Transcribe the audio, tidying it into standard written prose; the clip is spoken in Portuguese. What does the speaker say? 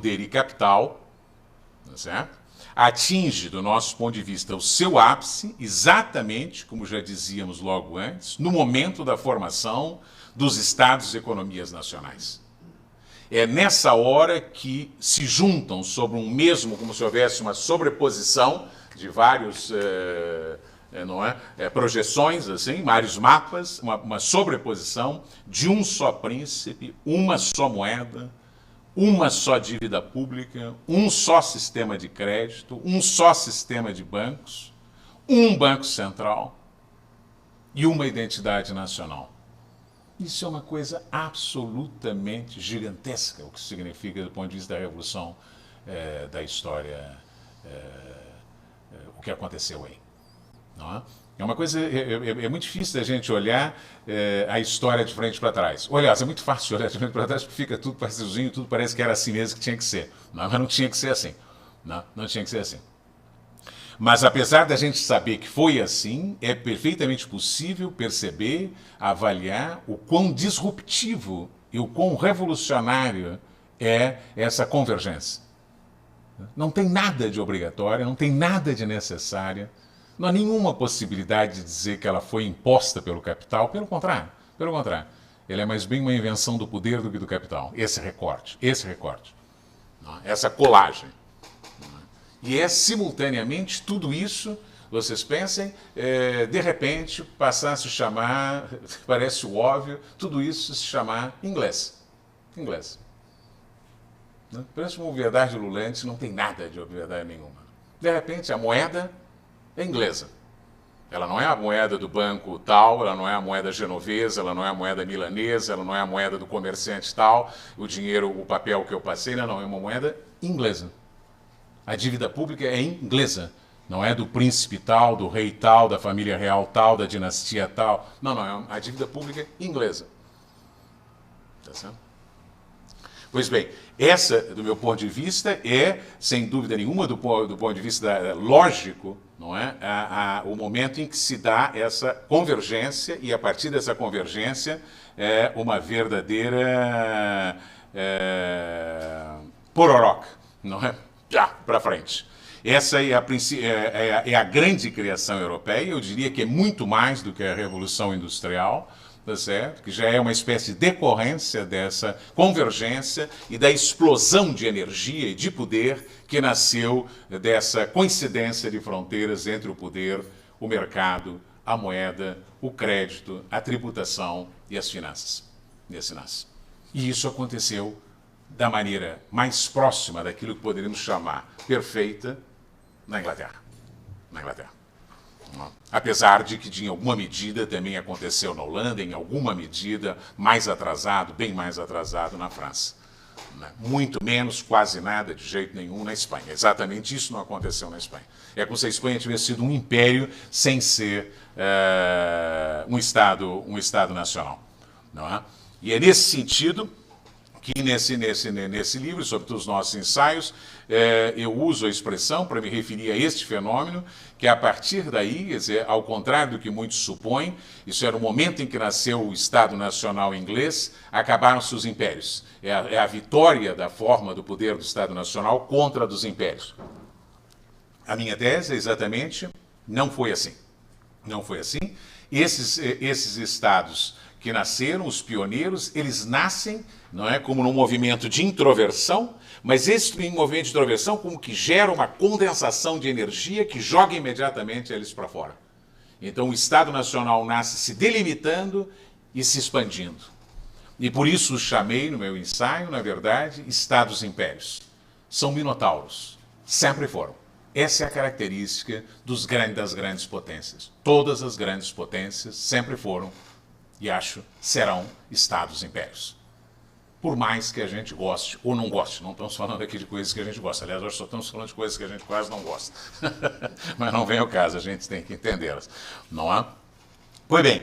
poder e capital, tá certo? Atinge, do nosso ponto de vista, o seu ápice, exatamente, como já dizíamos logo antes, no momento da formação dos estados e economias nacionais. É nessa hora que se juntam sobre um mesmo, como se houvesse uma sobreposição de vários projeções, assim, vários mapas, uma sobreposição de um só príncipe, uma só moeda, uma só dívida pública, um só sistema de crédito, um só sistema de bancos, um banco central e uma identidade nacional. Isso é uma coisa absolutamente gigantesca, o que significa, do ponto de vista da revolução da história, o que aconteceu aí. Não é? É uma coisa, é muito difícil da gente olhar a história de frente para trás. Aliás, é muito fácil olhar de frente para trás porque fica tudo parecidozinho, tudo parece que era assim mesmo que tinha que ser. Não, mas não tinha que ser assim. Não tinha que ser assim. Mas apesar da gente saber que foi assim, é perfeitamente possível perceber, avaliar o quão disruptivo e o quão revolucionário é essa convergência. Não tem nada de obrigatória, não tem nada de necessária. Não há nenhuma possibilidade de dizer que ela foi imposta pelo capital, pelo contrário. Ela é mais bem uma invenção do poder do que do capital. Esse recorte, essa colagem. E é simultaneamente tudo isso, vocês pensem, de repente passar a se chamar, parece óbvio, tudo isso se chamar inglês. Parece uma obviedade lulante, não tem nada de obviedade nenhuma. De repente a moeda é inglesa. Ela não é a moeda do banco tal, ela não é a moeda genovesa, ela não é a moeda milanesa, ela não é a moeda do comerciante tal, o dinheiro, o papel que eu passei, não, é uma moeda inglesa. A dívida pública é inglesa, não é do príncipe tal, do rei tal, da família real tal, da dinastia tal. Não, a dívida pública é inglesa. Tá certo? Pois bem, essa, do meu ponto de vista, é, sem dúvida nenhuma, do ponto de vista lógico, não é? O momento em que se dá essa convergência, e a partir dessa convergência é uma verdadeira pororoca, não é? Já, para frente. Essa é a grande criação europeia, eu diria que é muito mais do que a Revolução Industrial, tá certo? Que já é uma espécie de decorrência dessa convergência e da explosão de energia e de poder que nasceu dessa coincidência de fronteiras entre o poder, o mercado, a moeda, o crédito, a tributação e as finanças. E isso aconteceu da maneira mais próxima daquilo que poderíamos chamar perfeita na Inglaterra. Apesar de que, em alguma medida, também aconteceu na Holanda, em alguma medida, mais atrasado, bem mais atrasado na França. Muito menos, quase nada, de jeito nenhum, na Espanha. Exatamente isso não aconteceu na Espanha. É como se a Espanha tivesse sido um império sem ser um Estado nacional. Não é? E é nesse sentido que nesse livro, sobretudo os nossos ensaios, eu uso a expressão para me referir a este fenômeno, que a partir daí, quer dizer, ao contrário do que muitos supõem, isso era o momento em que nasceu o Estado Nacional inglês, acabaram-se os impérios. É a vitória da forma do poder do Estado Nacional contra a dos impérios. A minha tese é exatamente, não foi assim. Esses estados que nasceram, os pioneiros, eles nascem, não é, como num movimento de introversão, mas esse movimento de introversão como que gera uma condensação de energia que joga imediatamente eles para fora. Então o Estado Nacional nasce se delimitando e se expandindo. E por isso os chamei no meu ensaio, na verdade, Estados-impérios. São minotauros, sempre foram. Essa é a característica das grandes potências. Todas as grandes potências sempre foram, e acho, serão Estados-impérios. Por mais que a gente goste ou não goste. Não estamos falando aqui de coisas que a gente gosta. Aliás, hoje só estamos falando de coisas que a gente quase não gosta. Mas não vem ao caso, a gente tem que entendê-las. Não é? Pois bem,